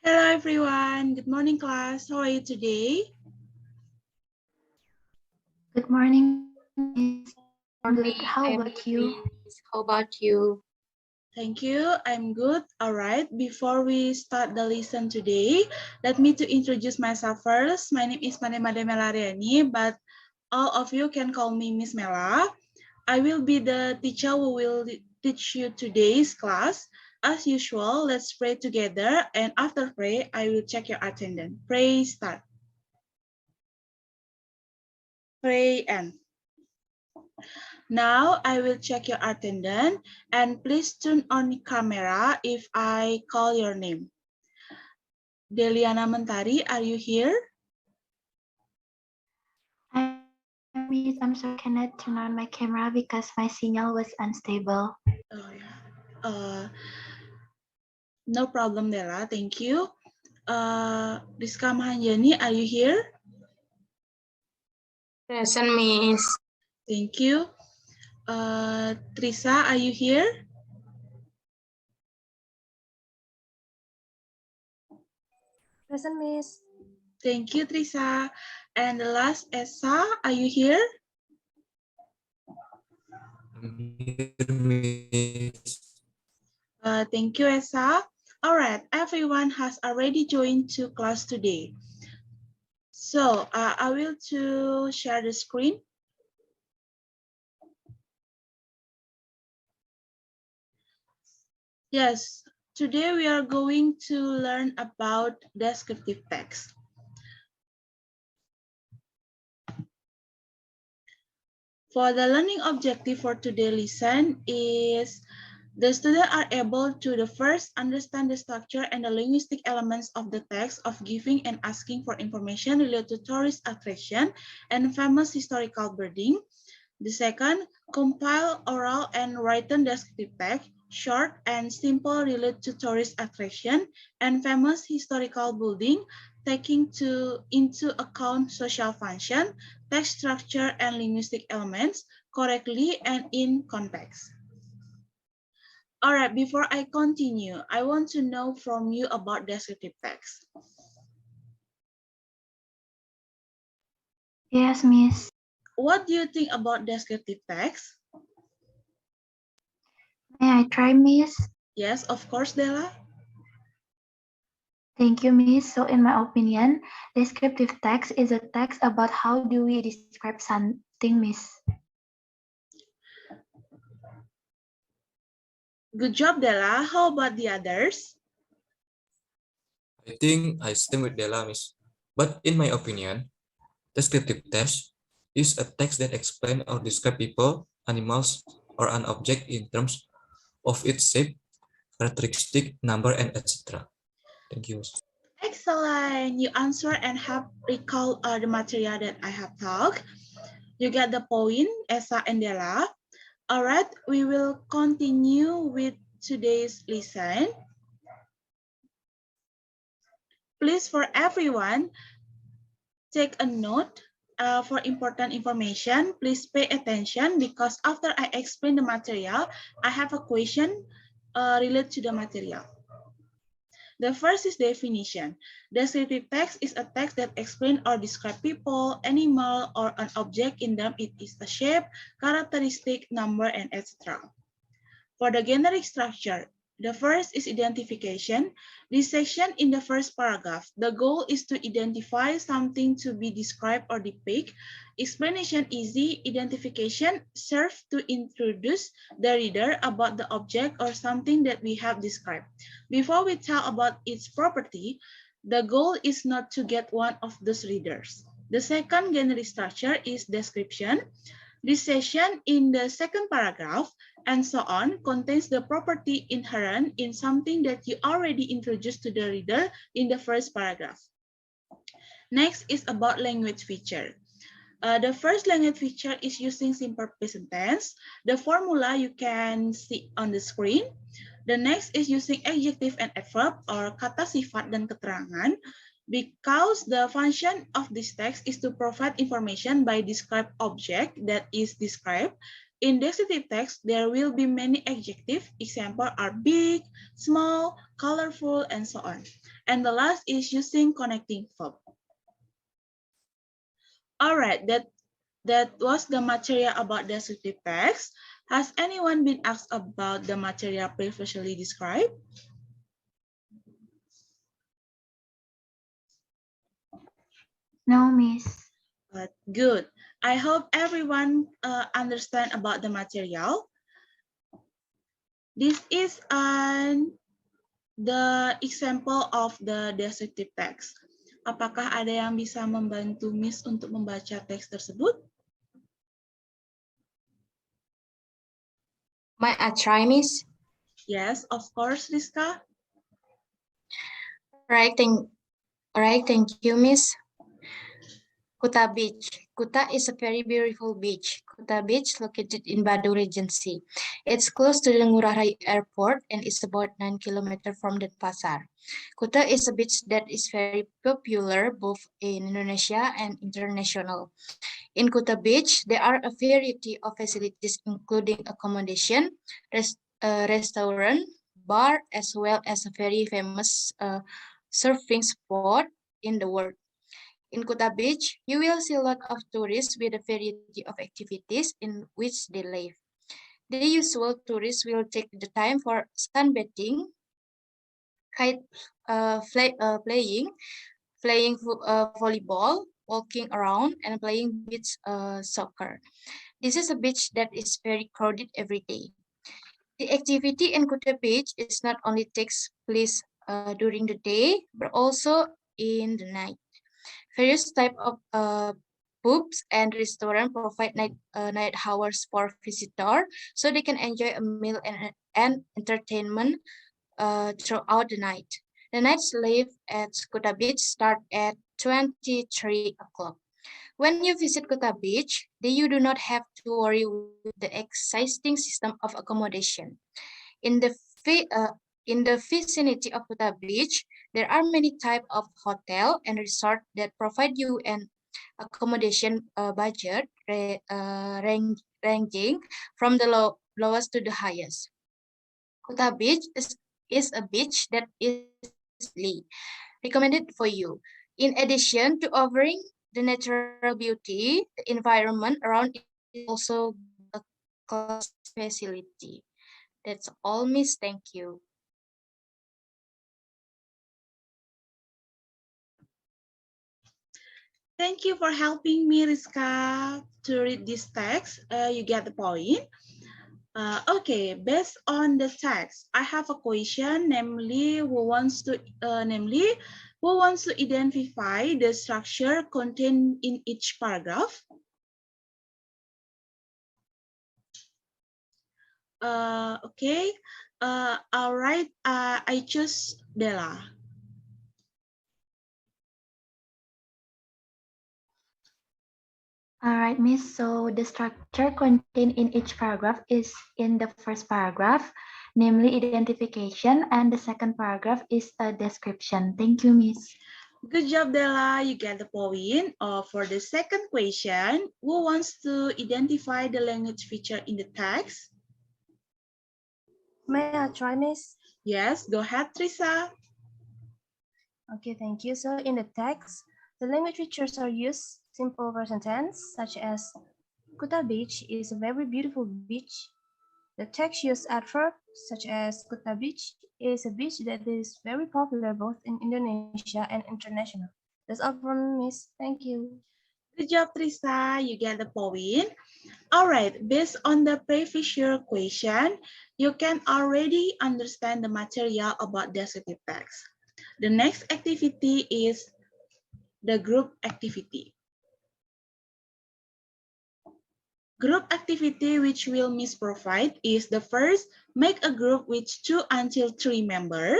Hello everyone. Good morning class. How are you today? Good morning, Miss. Good. Morning, How I'm about good, you? Miss. How about you? Thank you. I'm good. All right. Before we start the lesson today, let me to introduce myself first. My name is Made Melariani, but all of you can call me Miss Mela. I will be the teacher who will teach you today's class. As usual, let's pray together. And after pray, I will check your attendance. Pray start. Pray end. Now I will check your attendance and please turn on the camera if I call your name. Deliana Mentari, are you here? I'm Miss. I'm sorry, I cannot turn on my camera because my signal was unstable. Oh yeah. No problem, Dela. Thank you. Rizka Mahanjani, are you here? Present, Miss. Thank you. Trisa, are you here? Present, Miss. Thank you, Trisa. And the last, Esa, are you here? I'm here, Miss. Thank you, Esa. All right, everyone has already joined to class today. So I will to share the screen. Yes, today we are going to learn about descriptive text. For the learning objective for today's lesson is the students are able to first understand the structure and the linguistic elements of the text of giving and asking for information related to tourist attraction and famous historical building. The second, compile oral and written descriptive text, short and simple related to tourist attraction and famous historical building, taking into account social function, text structure, and linguistic elements correctly and in context. All right, before I continue, I want to know from you about descriptive text. Yes, Miss. What do you think about descriptive text? May I try, Miss? Yes, of course, Della. Thank you, Miss. So, in my opinion, descriptive text is a text about how do we describe something, Miss. Good job, Della. How about the others? I think I stand with Della, Miss. But in my opinion, descriptive text is a text that explains or describe people, animals, or an object in terms of its shape, characteristic, number, and etc. Thank you, Miss. Excellent. You answer and have recall the material that I have talked. You get the point, Esa and Della. All right, we will continue with today's lesson. Please, for everyone, take a note for important information. Please pay attention because after I explain the material, I have a question related to the material. The first is definition. Descriptive text is a text that explains or describes people, animal, or an object in them. It is a shape, characteristic, number, and etc. For the generic structure, the first is identification. This section in the first paragraph, the goal is to identify something to be described or depicted. Explanation easy. Identification serves to introduce the reader about the object or something that we have described. Before we tell about its property, the goal is not to get one of those readers. The second generic structure is description. This section in the second paragraph and so on contains the property inherent in something that you already introduced to the reader in the first paragraph. Next is about language feature. The first language feature is using simple present tense. The formula you can see on the screen. The next is using adjective and adverb or kata sifat dan keterangan. Because the function of this text is to provide information by described object that is described. In descriptive text, there will be many adjectives. Example are big, small, colorful, and so on. And the last is using connecting verb. All right, that was the material about descriptive text. Has anyone been asked about the material previously described? No, Miss. Good. I hope everyone understand about the material. This is the example of the descriptive text. Apakah ada yang bisa membantu Miss untuk membaca teks tersebut? May I try, Miss? Yes, of course, Rizka. Right, thank you, Miss. Kuta Beach. Kuta is a very beautiful beach. Kuta Beach, located in Badu Regency. It's close to the Ngurah Rai Airport and is about 9 kilometers from Denpasar. Kuta is a beach that is very popular both in Indonesia and international. In Kuta Beach, there are a variety of facilities including accommodation, restaurant, bar, as well as a very famous surfing spot in the world. In Kuta Beach, you will see a lot of tourists with a variety of activities in which they live. The usual tourists will take the time for sunbathing, kite playing volleyball, walking around, and playing beach soccer. This is a beach that is very crowded every day. The activity in Kuta Beach is not only takes place during the day, but also in the night. Various type of pubs and restaurant provide night hours for visitor, so they can enjoy a meal and entertainment throughout the night. The night's life at Kuta Beach start at 23 o'clock. When you visit Kuta Beach, you do not have to worry with the existing system of accommodation. In the vicinity of Kuta Beach, there are many types of hotel and resort that provide you an accommodation budget ranging from the lowest to the highest. Kuta Beach is a beach that is recommended for you. In addition to offering the natural beauty, the environment around it is also a class facility. That's all, Miss. Thank you. Thank you for helping me, Rizka, to read this text. You get the point. Okay, based on the text, I have a question, namely, who wants to identify the structure contained in each paragraph? Okay. All right. I choose Della. All right, Miss. So the structure contained in each paragraph is in the first paragraph, namely identification, and the second paragraph is a description. Thank you, Miss. Good job, Della. You get the point. For the second question, who wants to identify the language feature in the text? May I try, Miss? Yes, go ahead, Trisa. Okay, thank you. So in the text, the language features are used simple present tense, such as Kuta Beach is a very beautiful beach. The text uses adverb, such as Kuta Beach is a beach that is very popular both in Indonesia and international. That's all from me, Miss. Thank you. Good job, Trisa. You get the point. All right, based on the previous question, you can already understand the material about descriptive text. The next activity is the group activity. Group activity which will Miss provide is the first, make a group with 2 until 3 members.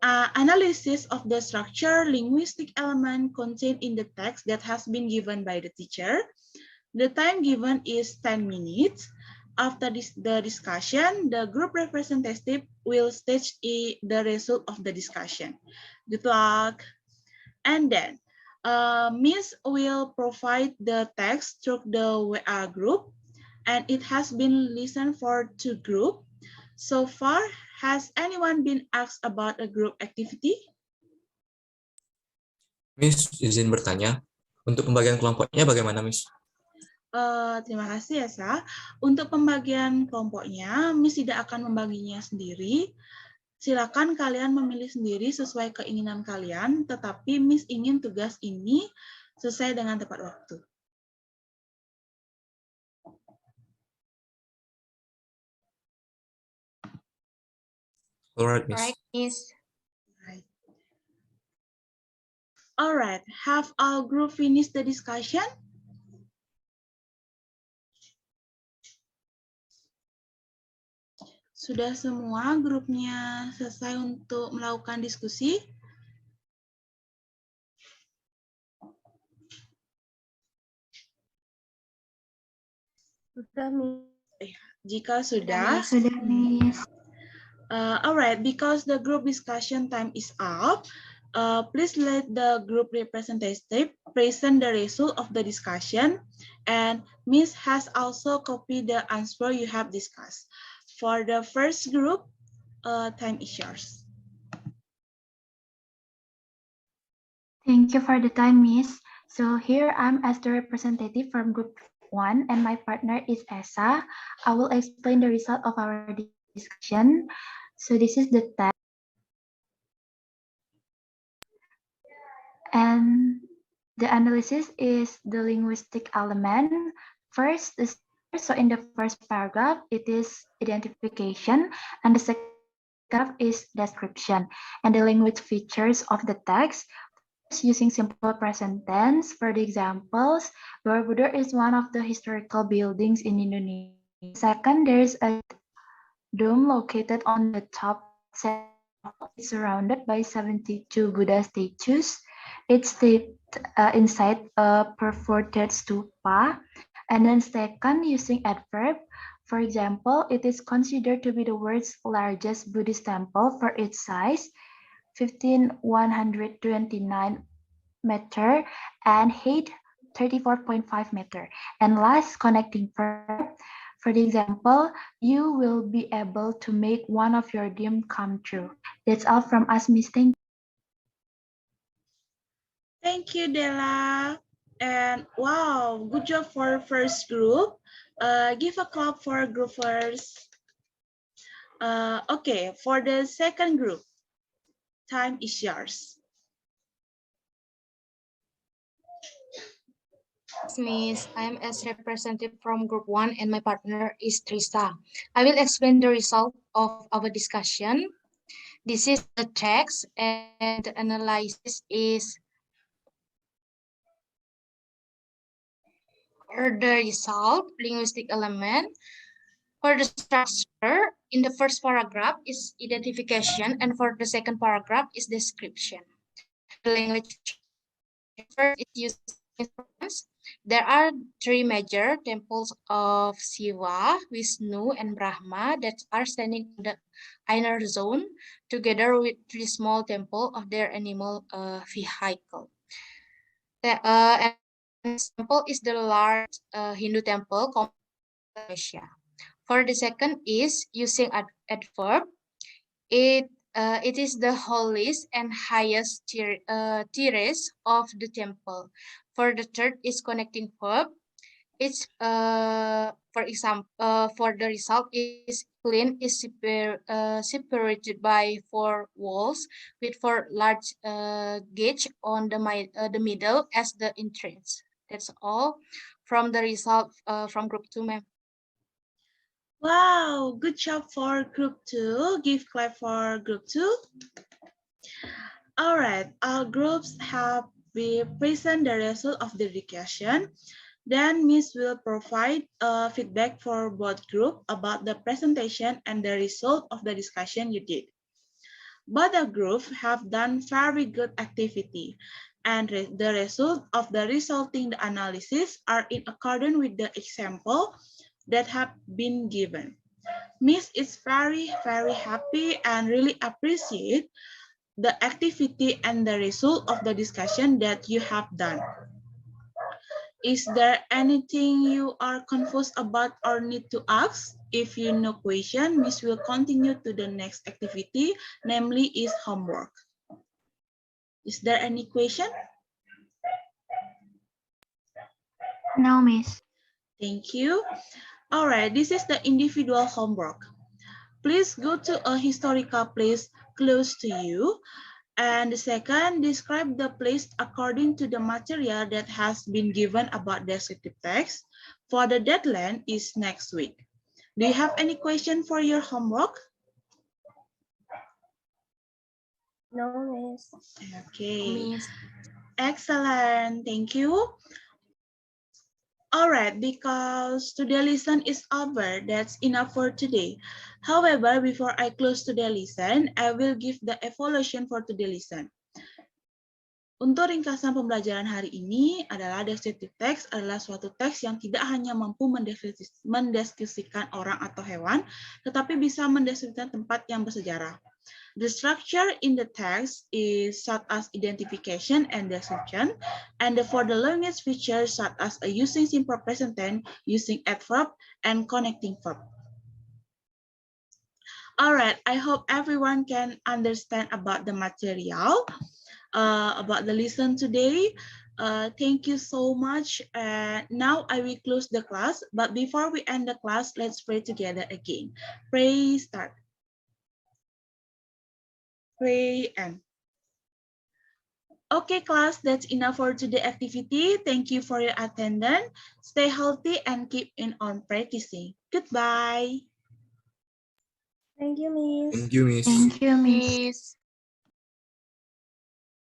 Analysis of the structure, linguistic element contained in the text that has been given by the teacher. The time given is 10 minutes. After the discussion, the group representative will state the result of the discussion. Good luck. And then, Miss will provide the text through the WA group, and it has been listened for 2 groups. So far, has anyone been asked about a group activity? Miss, izin bertanya, untuk pembagian kelompoknya bagaimana, Miss? Terima kasih ya, Sa. Untuk pembagian kelompoknya, Miss tidak akan membaginya sendiri. Silakan kalian memilih sendiri sesuai keinginan kalian, tetapi Miss ingin tugas ini sesuai dengan tepat waktu. Alright, Miss. Right, Miss. Alright, have our group finished the discussion? Sudah semua grupnya selesai untuk melakukan diskusi? Sudah, Miss. Jika sudah, Sudah, Miss. alright, because the group discussion time is up, please let the group representative present the result of the discussion, and Miss has also copied the answer you have discussed. For the first group, time is yours. Thank you for the time, Miss. So here I'm as the representative from group 1 and my partner is Esa. I will explain the result of our discussion. So this is the text. And the analysis is the linguistic element. First, so in the first paragraph, it is identification, and the second paragraph is description. And the language features of the text, using simple present tense. For the examples, Borobudur is one of the historical buildings in Indonesia. Second, there is a dome located on the top. It's surrounded by 72 Buddha statues. It's inside a perforated stupa. And then second, using adverb. For example, it is considered to be the world's largest Buddhist temple for its size, 15,129 meter, and height 34.5 meter. And last, connecting verb. For the example, you will be able to make one of your dreams come true. That's all from us, Miss. Thank you. Thank you, Della. And wow, good job for first group. Give a clap for group first. Okay, for the second group, time is yours. Miss, I am as representative from group 1 and my partner is Trista. I will explain the result of our discussion. This is the text and the analysis is for the result, linguistic element. For the structure, in the first paragraph is identification and for the second paragraph is description. The language first is used instruments. There are three major temples of Shiva, Vishnu, and Brahma that are standing in the inner zone, together with three small temples of their animal vehicle. And this temple is the large Hindu temple in Asia. For the second is using adverb. It is the holiest and highest terrace of the temple. For the third is connecting verb. It's for example for the result is clean is separated by four walls with four large gates on the middle as the entrance. That's all from the result from group 2, ma'am. Wow, good job for group 2. Give clap for group 2. All right, our groups have present the result of the discussion. Then Miss will provide feedback for both group about the presentation and the result of the discussion you did. Both the groups have done very good activity, and the result of the resulting analysis are in accordance with the example that have been given. Miss is very happy and really appreciate the activity and the result of the discussion that you have done. Is there anything you are confused about or need to ask? If you know question, Miss will continue to the next activity, namely is homework. Is there any question? No, Miss. Thank you. All right, this is the individual homework. Please go to a historical place close to you. And the second, describe the place according to the material that has been given about descriptive text. For the deadline is next week. Do you have any question for your homework? No, Miss. Okay, Miss. excellent. Thank you. All right, because today's lesson is over, that's enough for today. However, before I close today's lesson, I will give the evaluation for today's lesson. Untuk ringkasan pembelajaran hari ini adalah descriptive text adalah suatu teks yang tidak hanya mampu mendeskripsikan orang atau hewan, tetapi bisa mendeskripsikan tempat yang bersejarah. The structure in the text is such as identification and description, and for the language features such as using simple present tense, using adverb, and connecting verb. All right, I hope everyone can understand about the material. About the lesson today. Thank you so much. Now I will close the class, but before we end the class, let's pray together again. Pray, start. Pray and. Okay, class, that's enough for today's activity. Thank you for your attendance. Stay healthy and keep on practicing. Goodbye. Thank you, Miss. Thank you, Miss. Thank you, Miss. Miss.